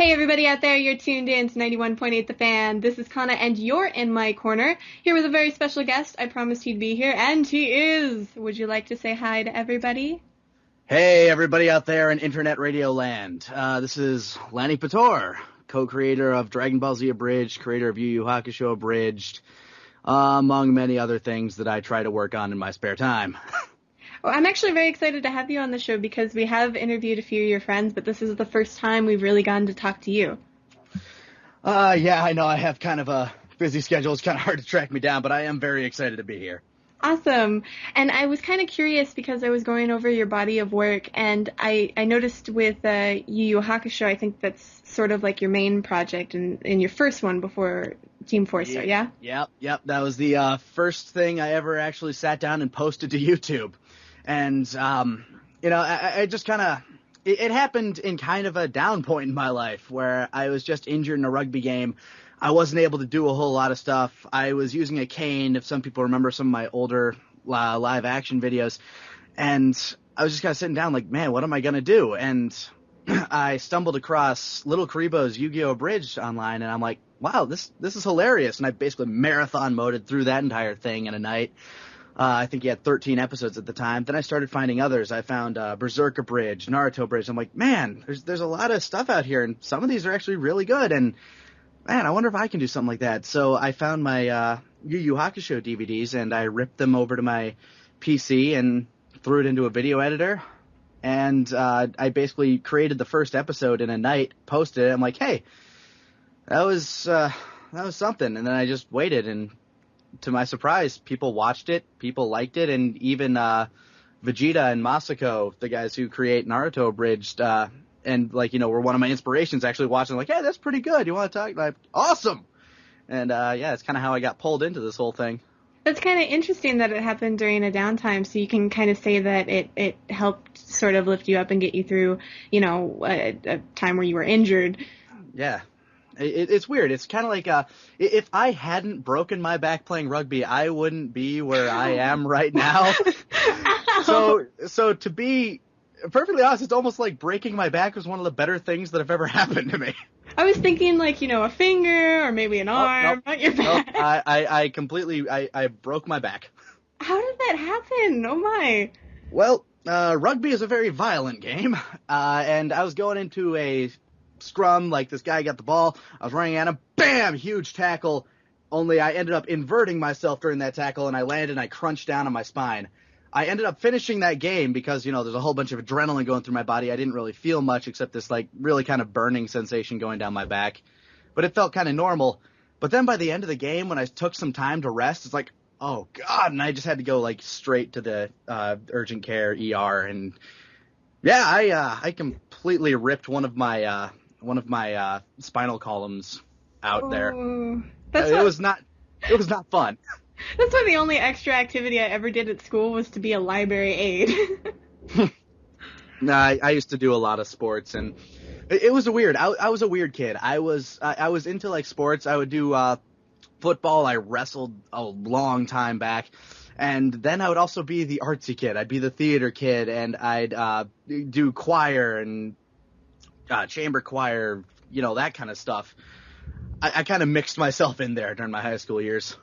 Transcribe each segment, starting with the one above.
Hey everybody out there, you're tuned in to 91.8 The Fan. This is Kana and you're in my corner. Here with a very special guest. I promised he'd be here, and he is. Would you like to say hi to everybody? Hey everybody out there in internet radio land. This is Lanipator, co-creator of Dragon Ball Z Abridged, creator of Yu Yu Hakusho Abridged, among many other things that I try to work on in my spare time. Well, I'm actually very excited to have you on the show because we have interviewed a few of your friends, but this is the first time we've really gotten to talk to you. Yeah, I know I have kind of a busy schedule. It's kind of hard to track me down, but I am very excited to be here. Awesome. And I was kind of curious because I was going over your body of work, and I noticed with Yu Yu Hakusho, I think that's sort of like your main project in your first one before Team 4-Star, yeah? Yep. That was the first thing I ever actually sat down and posted to YouTube. And, I just kind of, it happened in kind of a down point in my life where I was just injured in a rugby game. I wasn't able to do a whole lot of stuff. I was using a cane, if some people remember some of my older live action videos. And I was just kind of sitting down like, man, what am I going to do? And I stumbled across Little Karibo's Yu-Gi-Oh! Abridged online, and I'm like, wow, this is hilarious. And I basically marathon moded through that entire thing in a night. I think he had 13 episodes at the time. Then I started finding others. I found Berserk Abridged, Naruto Abridged. I'm like, man, there's a lot of stuff out here, and some of these are actually really good. And man, I wonder if I can do something like that. So I found my Yu Yu Hakusho DVDs, and I ripped them over to my PC and threw it into a video editor. And I basically created the first episode in a night, posted it. I'm like, hey, that was something. And then I just waited, and to my surprise, people watched it, people liked it, and even Vegeta and Masako, the guys who create Naruto Abridged, and were one of my inspirations, actually watching, like, hey, that's pretty good, you want to talk? Like, awesome! And it's kind of how I got pulled into this whole thing. That's kind of interesting that it happened during a downtime, so you can kind of say that it helped sort of lift you up and get you through, a time where you were injured. Yeah. It's weird. It's kind of like if I hadn't broken my back playing rugby, I wouldn't be where I am right now. So to be perfectly honest, it's almost like breaking my back was one of the better things that have ever happened to me. I was thinking a finger or maybe an arm, not your back. Nope. I completely broke my back. How did that happen? Oh my. Well, rugby is a very violent game, and I was going into a scrum, like this guy got the ball, I was running at him, bam, huge tackle, only I ended up inverting myself during that tackle, and I landed and I crunched down on my spine. I ended up finishing that game because, there's a whole bunch of adrenaline going through my body. I didn't really feel much except this, really kind of burning sensation going down my back, but it felt kind of normal. But then by the end of the game, when I took some time to rest, it's like, oh God, and I just had to go, straight to the urgent care ER, and yeah, I completely ripped one of my spinal columns out there. It was not fun. That's why the only extra activity I ever did at school was to be a library aide. No, I used to do a lot of sports, and it was weird. I was a weird kid. I was into sports. I would do football. I wrestled a long time back. And then I would also be the artsy kid. I'd be the theater kid, and I'd do choir and chamber choir, that kind of stuff. I kind of mixed myself in there during my high school years.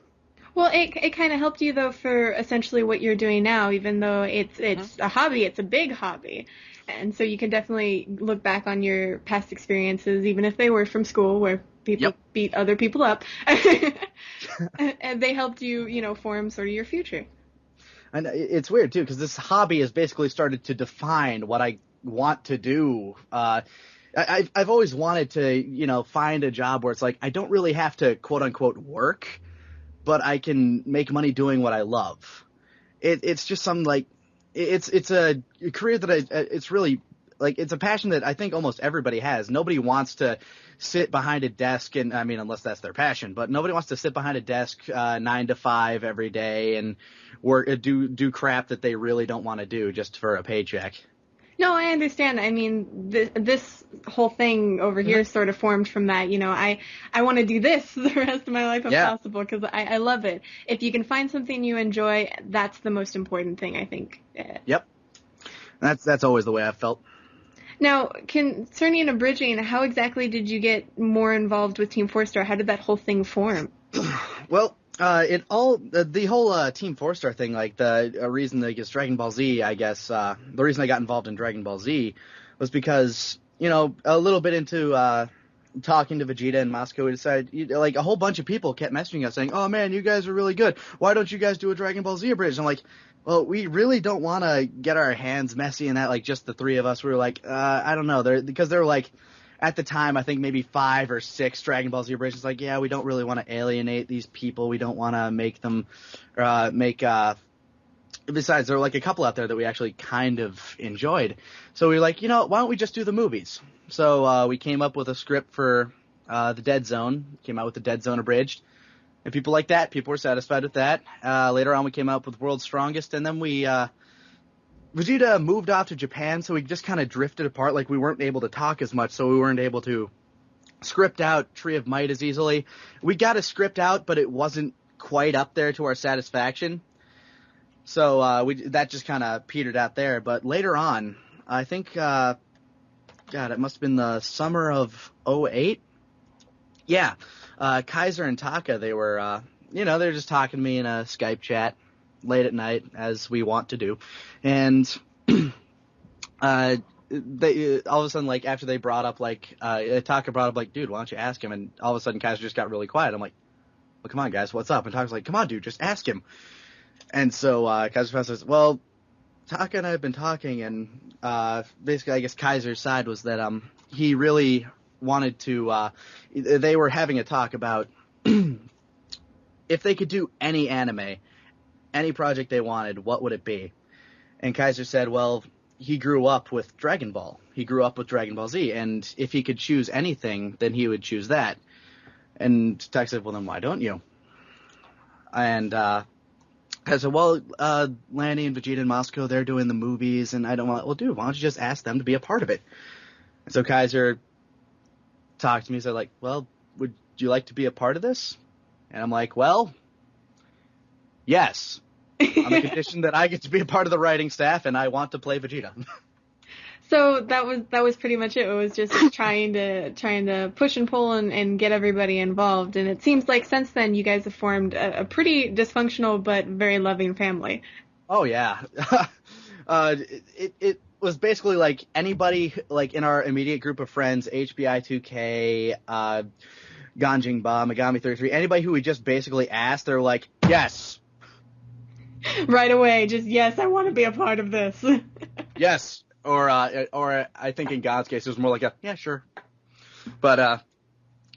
Well, it kind of helped you, though, for essentially what you're doing now, even though it's a hobby, it's a big hobby. And so you can definitely look back on your past experiences, even if they were from school where people beat other people up. And they helped you, form sort of your future. And it's weird, too, because this hobby has basically started to define what I want to do. I've always wanted to, find a job where it's like I don't really have to, quote unquote, work, but I can make money doing what I love. It's just some it's a career that it's really it's a passion that I think almost everybody has. Nobody wants to sit behind a desk and, unless that's their passion, but nobody wants to sit behind a desk 9 to 5 every day and work, do crap that they really don't want to do just for a paycheck. No, I understand. This whole thing over here sort of formed from that. I want to do this the rest of my life if possible because I love it. If you can find something you enjoy, that's the most important thing, I think. Yep. That's always the way I've felt. Now, concerning abridging, how exactly did you get more involved with Team Four Star? How did that whole thing form? Well, the whole Team Four Star thing, like the reason that gets Dragon Ball Z, I guess, the reason I got involved in Dragon Ball Z was because, a little bit into talking to Vegeta and Moscow, we decided, like, a whole bunch of people kept messaging us saying, oh man, you guys are really good. Why don't you guys do a Dragon Ball Z abridged? I'm like, well, we really don't want to get our hands messy in that, like, just the three of us. We were like, I don't know, because they're like, at the time, I think maybe 5 or 6 Dragon Ball Z abridged. Like, yeah, we don't really want to alienate these people. We don't want to make them besides, there were like a couple out there that we actually kind of enjoyed. So we were like, why don't we just do the movies? So we came up with a script for the Dead Zone, came out with the Dead Zone abridged. And people liked that. People were satisfied with that. Later on, we came out with World's Strongest, and then Vegeta moved off to Japan, so we just kind of drifted apart. Like, we weren't able to talk as much, so we weren't able to script out Tree of Might as easily. We got a script out, but it wasn't quite up there to our satisfaction. So that just kind of petered out there. But later on, I think, it must have been the summer of 2008. Yeah, Kaiser and Taka, they were, they were just talking to me in a Skype chat late at night, as we want to do. And they all of a sudden, like, after they brought up, like, Taka brought up, like, dude, why don't you ask him? And all of a sudden, Kaiser just got really quiet. I'm like, well, come on, guys, what's up? And Taka's like, come on, dude, just ask him. And so Kaiser says, well, Taka and I have been talking, and basically, I guess Kaiser's side was that he really wanted to. They were having a talk about if they could do any anime, any project they wanted, what would it be? And Kaiser said, well, he grew up with Dragon Ball. He grew up with Dragon Ball Z, and if he could choose anything, then he would choose that. And Taka said, well, then why don't you? And I said, well, Lanny and Vegeta and Moscow, they're doing the movies, and I don't want, well, dude, why don't you just ask them to be a part of it? And so Kaiser talked to me and said, like, well, would you like to be a part of this? And I'm like, well, yes, on the condition that I get to be a part of the writing staff and I want to play Vegeta. So that was pretty much it. It was just trying to push and pull and get everybody involved. And it seems like since then you guys have formed a pretty dysfunctional but very loving family. Oh yeah, it was basically like anybody like in our immediate group of friends, HBI2K, Ganjing Ba, Megami 33, anybody who we just basically asked, they're like, yes. Right away, just, yes, I want to be a part of this. Yes. Or I think in God's case, it was more like a, yeah, sure. But,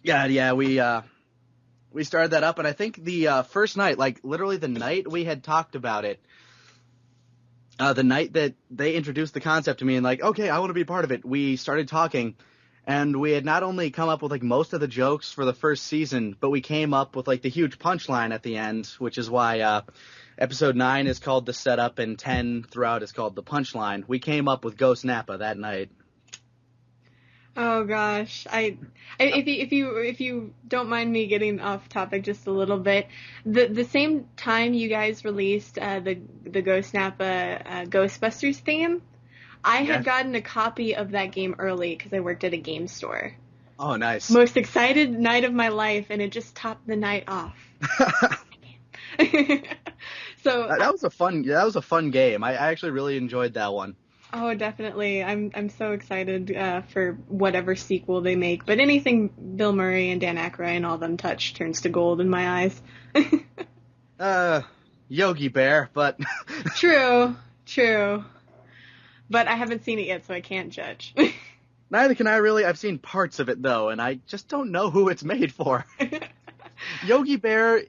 we started that up, and I think the first night, like literally the night we had talked about it, the night that they introduced the concept to me and like, okay, I want to be a part of it, we started talking, and we had not only come up with like most of the jokes for the first season, but we came up with like the huge punchline at the end, which is why episode 9 is called The Setup and 10 throughout is called The Punchline. We came up with Ghost Nappa that night. Oh gosh, if you don't mind me getting off topic just a little bit, the same time you guys released the Ghost Nappa Ghostbusters theme, I had gotten a copy of that game early because I worked at a game store. Oh, nice. Most excited night of my life, and it just topped the night off. So that was a fun game. I actually really enjoyed that one. Oh, definitely. I'm so excited for whatever sequel they make. But anything Bill Murray and Dan Aykroyd and all them touch turns to gold in my eyes. Yogi Bear, but True. But I haven't seen it yet, so I can't judge. Neither can I really. I've seen parts of it though, and I just don't know who it's made for. Yogi Bear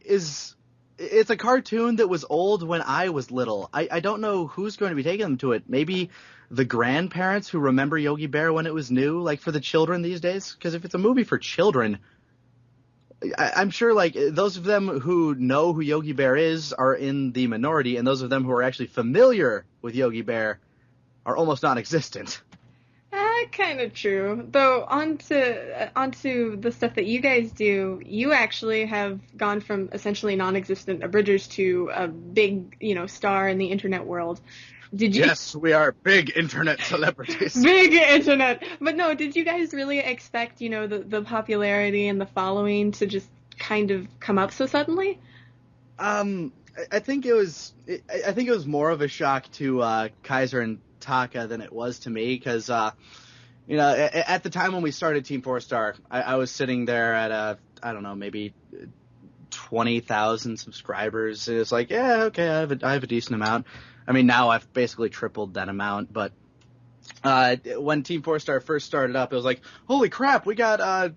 it's a cartoon that was old when I was little. I don't know who's going to be taking them to it. Maybe the grandparents who remember Yogi Bear when it was new, like for the children these days. Because if it's a movie for children, I'm sure like those of them who know who Yogi Bear is are in the minority, and those of them who are actually familiar with Yogi Bear are almost non-existent. Kind of true. Though onto the stuff that you guys do, you actually have gone from essentially non-existent abridgers to a big, star in the internet world. Did you? Yes, we are big internet celebrities. Big internet. But no, did you guys really expect, the popularity and the following to just kind of come up so suddenly? I think it was more of a shock to Kaiser and Taka than it was to me, because at the time when we started Team 4-Star, I was sitting there at I don't know, maybe 20,000 subscribers. It's like, yeah, okay, I have a decent amount. I mean, now I've basically tripled that amount, but when Team 4-Star first started up, it was like, holy crap, we got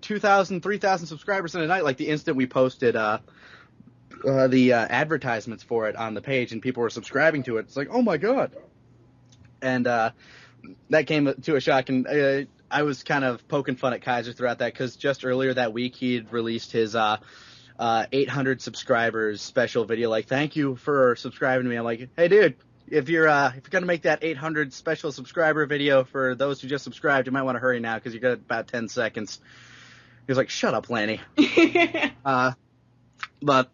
2,000, 3,000 subscribers in a night. Like the instant we posted the advertisements for it on the page and people were subscribing to it, it's like, oh my god. And that came to a shock, and I was kind of poking fun at Kaiser throughout that, because just earlier that week he had released his 800 subscribers special video, like, thank you for subscribing to me. I'm like, hey dude, if you're gonna make that 800 special subscriber video for those who just subscribed, you might want to hurry now, because you got about 10 seconds. He was like, shut up, Lanny. But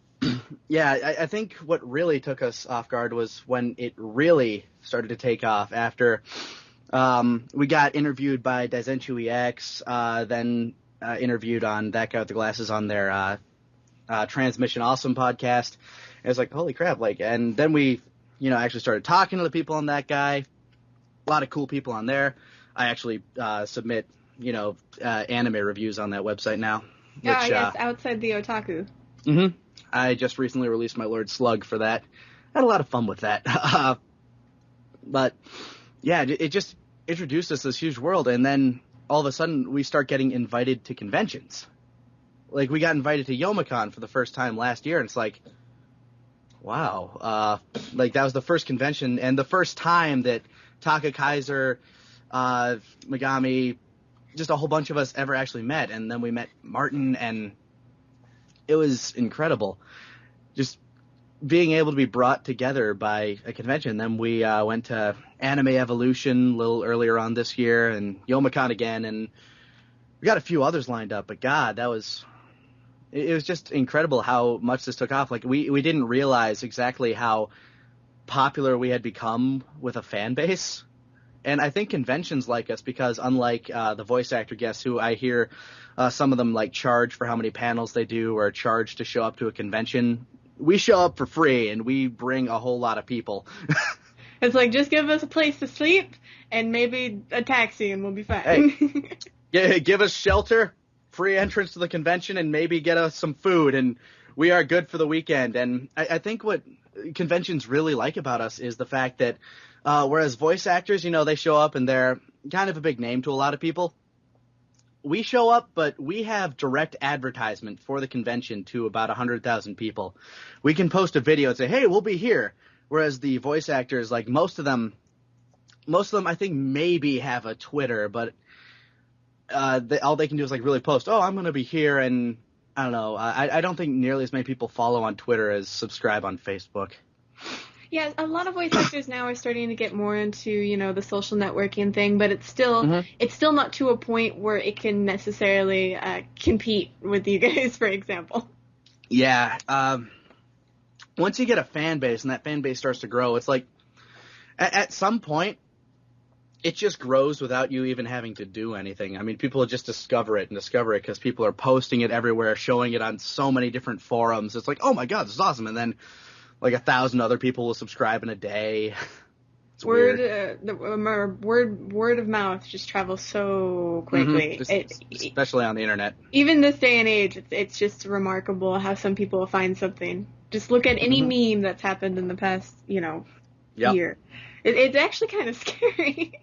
yeah, I think what really took us off guard was when it really started to take off after we got interviewed by Daizenshuu EX, then interviewed on That Guy with the Glasses on their Transmission Awesome podcast. And it's like, holy crap, and then we, actually started talking to the people on That Guy. A lot of cool people on there. I actually submit, anime reviews on that website now. Which, yes, outside the otaku. Mm-hmm. I just recently released my Lord Slug for that. Had a lot of fun with that. But yeah, it just introduced us to this huge world, and then all of a sudden we start getting invited to conventions. Like, we got invited to Youmacon for the first time last year, and it's like, wow. That was the first convention, and the first time that Taka, Kaiser, Megami, just a whole bunch of us ever actually met. And then we met Martin, and it was incredible. Just being able to be brought together by a convention. Then we went to Anime Evolution a little earlier on this year, and Youmacon again, and we got a few others lined up. But God, it was just incredible how much this took off. Like, we didn't realize exactly how popular we had become with a fan base. And I think conventions like us, because unlike the voice actor guests, who I hear some of them charge for how many panels they do, or charge to show up to a convention, we show up for free, and we bring a whole lot of people. It's like, just give us a place to sleep and maybe a taxi, and we'll be fine. Hey, give us shelter, free entrance to the convention, and maybe get us some food, and we are good for the weekend. And I think what conventions really like about us is the fact that whereas voice actors, they show up and they're kind of a big name to a lot of people, we show up, but we have direct advertisement for the convention to about 100,000 people. We can post a video and say, hey, we'll be here. Whereas the voice actors, most of them I think maybe have a Twitter, but all they can do is really post, oh, I'm going to be here, and I don't know. I don't think nearly as many people follow on Twitter as subscribe on Facebook. Yeah, a lot of voice actors now are starting to get more into, the social networking thing, but it's still not to a point where it can necessarily compete with you guys, for example. Yeah. Once you get a fan base and that fan base starts to grow, it's like at some point it just grows without you even having to do anything. I mean, people just discover it because people are posting it everywhere, showing it on so many different forums. It's like, oh my god, this is awesome. And then 1,000 other people will subscribe in a day. It's word of mouth just travels so quickly. Especially on the internet. Even this day and age, it's just remarkable how some people will find something. Just look at any meme that's happened in the past, year. It's actually kind of scary.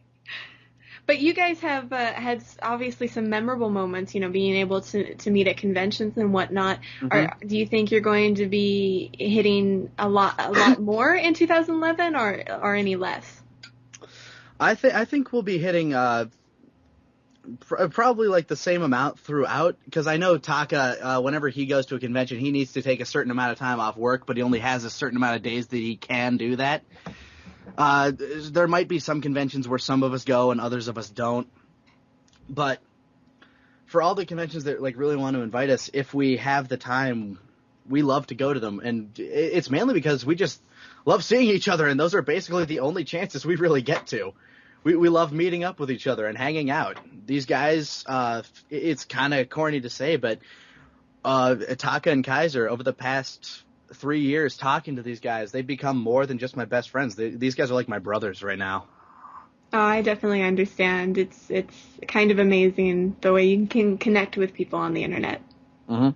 But you guys have had obviously some memorable moments, being able to meet at conventions and whatnot. Do you think you're going to be hitting a lot more in 2011, or any less? I think we'll be hitting probably the same amount throughout, because I know Taka, whenever he goes to a convention, he needs to take a certain amount of time off work, but he only has a certain amount of days that he can do that. There might be some conventions where some of us go and others of us don't, but for all the conventions that really want to invite us, if we have the time, we love to go to them, and it's mainly because we just love seeing each other, and those are basically the only chances we really get to. We love meeting up with each other and hanging out. These guys, it's kind of corny to say, but Taka and Kaiser, over the past 3 years talking to these guys, they've become more than just my best friends. These guys are like my brothers right now. Oh, I definitely understand. It's kind of amazing the way you can connect with people on the internet. Mm-hmm.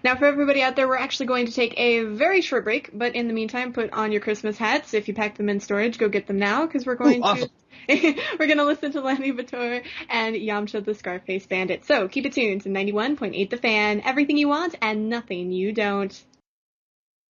Now, for everybody out there, we're actually going to take a very short break, but in the meantime, put on your Christmas hats. If you packed them in storage, go get them now, because we're going awesome. we're going to listen to Lanipator and Yamcha the Scarface Bandit. So keep it tuned to 91.8 The Fan, everything you want and nothing you don't.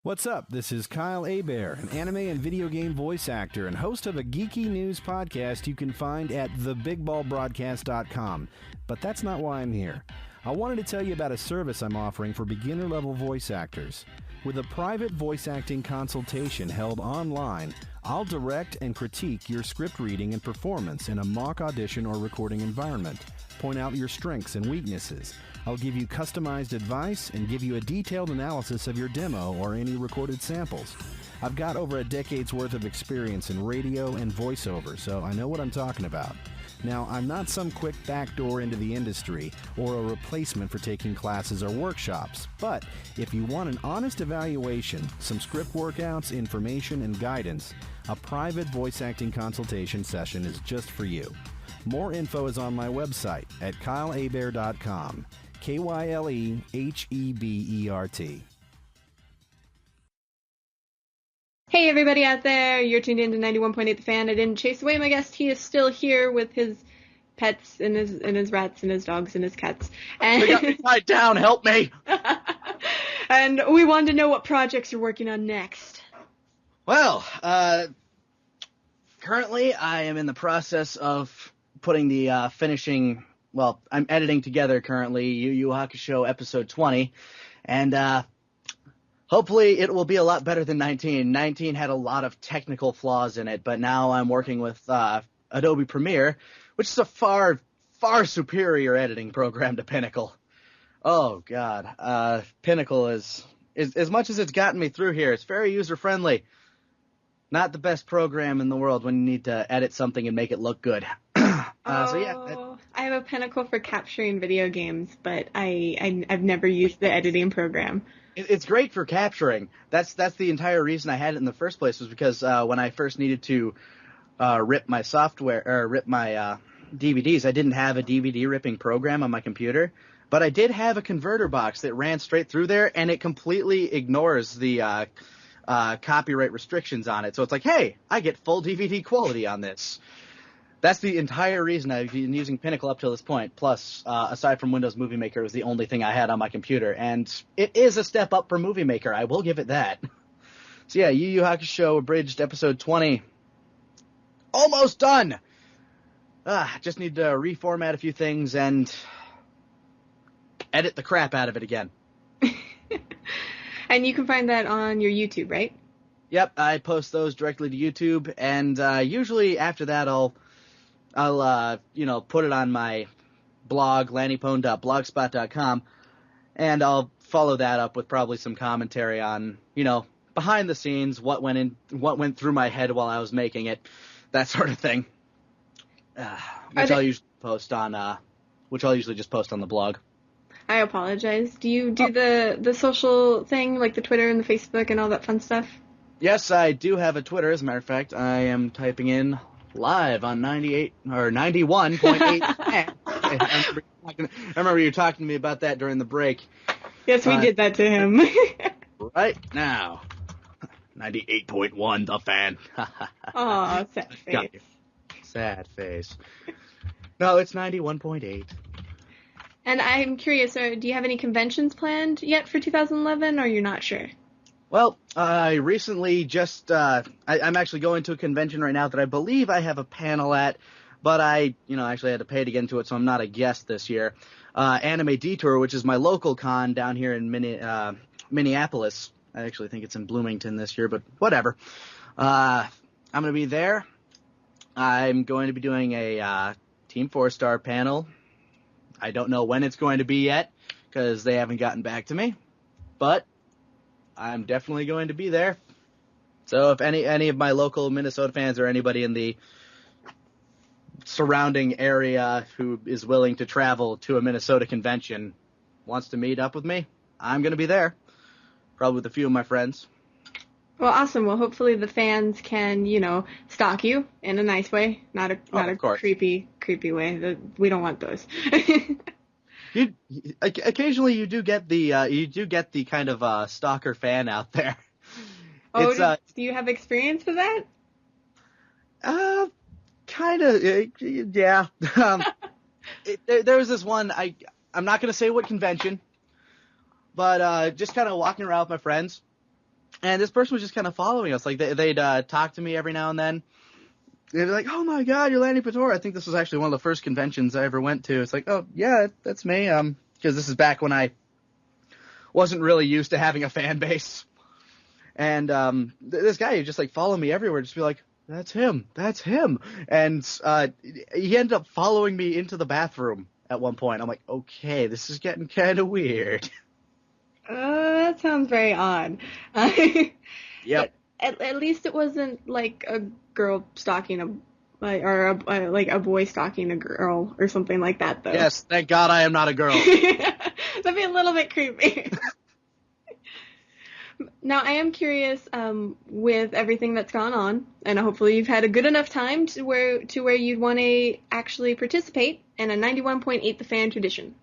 What's up? This is Kyle Hebert, an anime and video game voice actor and host of a geeky news podcast you can find at thebigballbroadcast.com. But that's not why I'm here. I wanted to tell you about a service I'm offering for beginner-level voice actors. With a private voice acting consultation held online, I'll direct and critique your script reading and performance in a mock audition or recording environment, point out your strengths and weaknesses. I'll give you customized advice and give you a detailed analysis of your demo or any recorded samples. I've got over a decade's worth of experience in radio and voiceover, so I know what I'm talking about. Now, I'm not some quick backdoor into the industry or a replacement for taking classes or workshops, but if you want an honest evaluation, some script workouts, information, and guidance, a private voice acting consultation session is just for you. More info is on my website at kylehebert.com. KYLEHEBERT. Hey everybody out there, you're tuned in to 91.8 The Fan. I didn't chase away my guest. He is still here with his pets and his rats and his dogs and his cats. And They got me tied down, help me! And we wanted to know what projects you're working on next. Well, currently I am in the process of putting the I'm editing together currently Yu Yu Hakusho episode 20, and hopefully it will be a lot better than 19. 19 had a lot of technical flaws in it, but now I'm working with Adobe Premiere, which is a far, far superior editing program to Pinnacle. Oh, God. Pinnacle is as much as it's gotten me through here, it's very user-friendly. Not the best program in the world when you need to edit something and make it look good. I have a Pinnacle for capturing video games, but I've never used the editing program. It's great for capturing. That's the entire reason I had it in the first place, was because when I first needed to rip my DVDs, I didn't have a DVD ripping program on my computer, but I did have a converter box that ran straight through there, and it completely ignores the copyright restrictions on it. So it's like, hey, I get full DVD quality on this. That's the entire reason I've been using Pinnacle up till this point. Plus, aside from Windows Movie Maker, it was the only thing I had on my computer. And it is a step up for Movie Maker. I will give it that. So yeah, Yu Yu Hakusho Abridged episode 20. Almost done! Just need to reformat a few things and edit the crap out of it again. And you can find that on your YouTube, right? Yep, I post those directly to YouTube, and usually after that I'll put it on my blog, lanipone.blogspot.com, and I'll follow that up with probably some commentary on, behind the scenes, what went through my head while I was making it, that sort of thing. I'll usually just post on the blog. I apologize. Do you do the social thing, like the Twitter and the Facebook and all that fun stuff? Yes, I do have a Twitter. As a matter of fact, I am typing in live on 98 or 91.8. I remember you talking to me about that during the break. Yes, we did that to him. Right now, 98.1, The Fan. Aw, sad face. Sad face. No, it's 91.8. And I'm curious, do you have any conventions planned yet for 2011, or you're not sure? Well, I recently I'm actually going to a convention right now that I believe I have a panel at, but I actually had to pay to get into it, so I'm not a guest this year. Anime Detour, which is my local con down here in Minneapolis. I actually think it's in Bloomington this year, but whatever. I'm going to be there. I'm going to be doing a Team 4-Star panel. I don't know when it's going to be yet, because they haven't gotten back to me. But I'm definitely going to be there. So if any of my local Minnesota fans or anybody in the surrounding area who is willing to travel to a Minnesota convention wants to meet up with me, I'm going to be there. Probably with a few of my friends. Well, awesome. Well, hopefully the fans can, stalk you in a nice way, not a creepy way. We don't want those. Occasionally you do get the kind of stalker fan out there. Oh, do you have experience with that? Kind of, yeah. There was this one, I'm not going to say what convention, but just kind of walking around with my friends, and this person was just kind of following us. Like, they'd talk to me every now and then. They'd be like, oh my god, you're Lanipator. I think this was actually one of the first conventions I ever went to. It's like, oh, yeah, that's me, because this is back when I wasn't really used to having a fan base. And this guy would just, like, follow me everywhere, just be like, that's him. And he ended up following me into the bathroom at one point. I'm like, okay, this is getting kind of weird. That sounds very odd. Yep. At least it wasn't like a girl stalking a boy stalking a girl or something like that, though. Yes, thank God I am not a girl. That'd be a little bit creepy. Now, I am curious, with everything that's gone on, and hopefully you've had a good enough time to where you'd want to actually participate in a 91.8 The Fan tradition.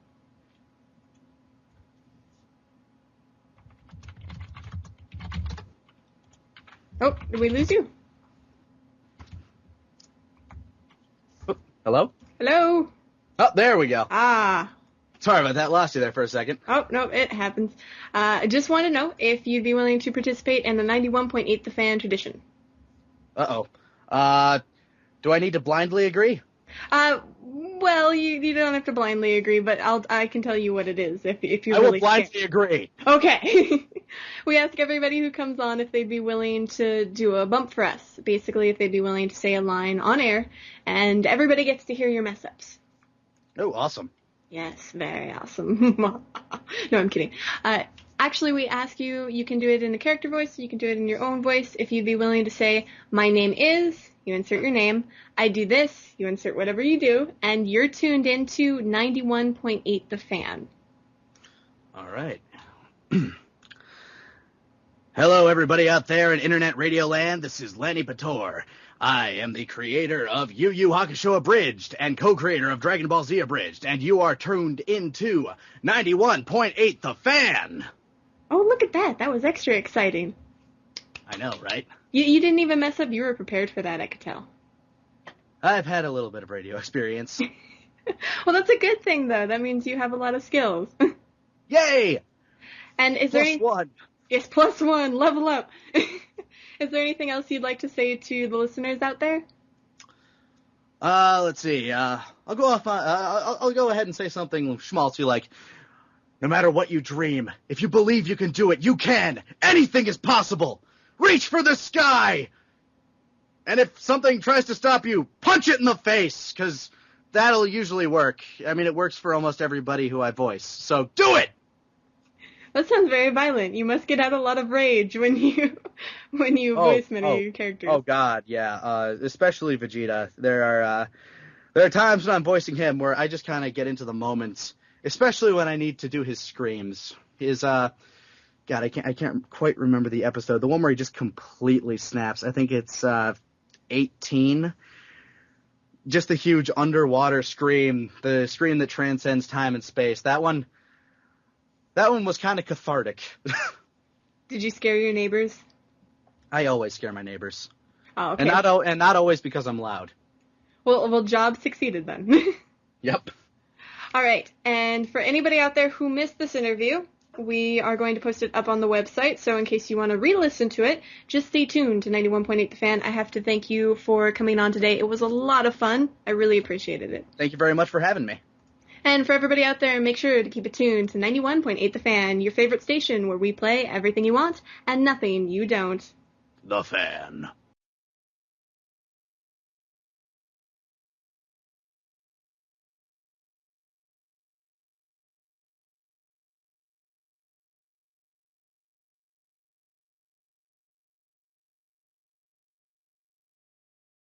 Oh, did we lose you? Oh, hello? Hello? Oh, there we go. Ah. Sorry about that. Lost you there for a second. Oh, no, it happens. I just want to know if you'd be willing to participate in the 91.8 The Fan tradition. Uh-oh. Do I need to blindly agree? Well, you don't have to blindly agree, but I can tell you what it is if you're really I will blindly agree. Okay. We ask everybody who comes on if they'd be willing to do a bump for us. Basically, if they'd be willing to say a line on air, and everybody gets to hear your mess-ups. Oh, awesome. Yes, very awesome. No, I'm kidding. Actually, we ask you can do it in a character voice, you can do it in your own voice. If you'd be willing to say, my name is, you insert your name, I do this, you insert whatever you do, and you're tuned into 91.8 The Fan. All right. Hello, everybody out there in Internet Radio Land. This is Lanipator. I am the creator of Yu Yu Hakusho Abridged and co-creator of Dragon Ball Z Abridged, and you are tuned into 91.8 The Fan. Oh, look at that. That was extra exciting. I know, right? You didn't even mess up. You were prepared for that, I could tell. I've had a little bit of radio experience. Well, that's a good thing, though. That means you have a lot of skills. Yay! And is +1. Yes, +1. Level up. Is there anything else you'd like to say to the listeners out there? Let's see. I'll go off. I'll go ahead and say something schmaltzy like, no matter what you dream, if you believe you can do it, you can. Anything is possible. Reach for the sky. And if something tries to stop you, punch it in the face, because that'll usually work. I mean, it works for almost everybody who I voice. So do it. That sounds very violent. You must get out a lot of rage when you voice many of your characters. Oh God, yeah. Especially Vegeta. There are times when I'm voicing him where I just kind of get into the moments, especially when I need to do his screams. His God, I can't quite remember the episode. The one where he just completely snaps. I think it's 18. Just the huge underwater scream, the scream that transcends time and space. That one was kind of cathartic. Did you scare your neighbors? I always scare my neighbors. Oh, okay. And not always because I'm loud. Well, job succeeded then. Yep. All right. And for anybody out there who missed this interview, we are going to post it up on the website. So in case you want to re-listen to it, just stay tuned to 91.8 The Fan. I have to thank you for coming on today. It was a lot of fun. I really appreciated it. Thank you very much for having me. And for everybody out there, make sure to keep it tuned to 91.8 The Fan, your favorite station where we play everything you want and nothing you don't. The Fan.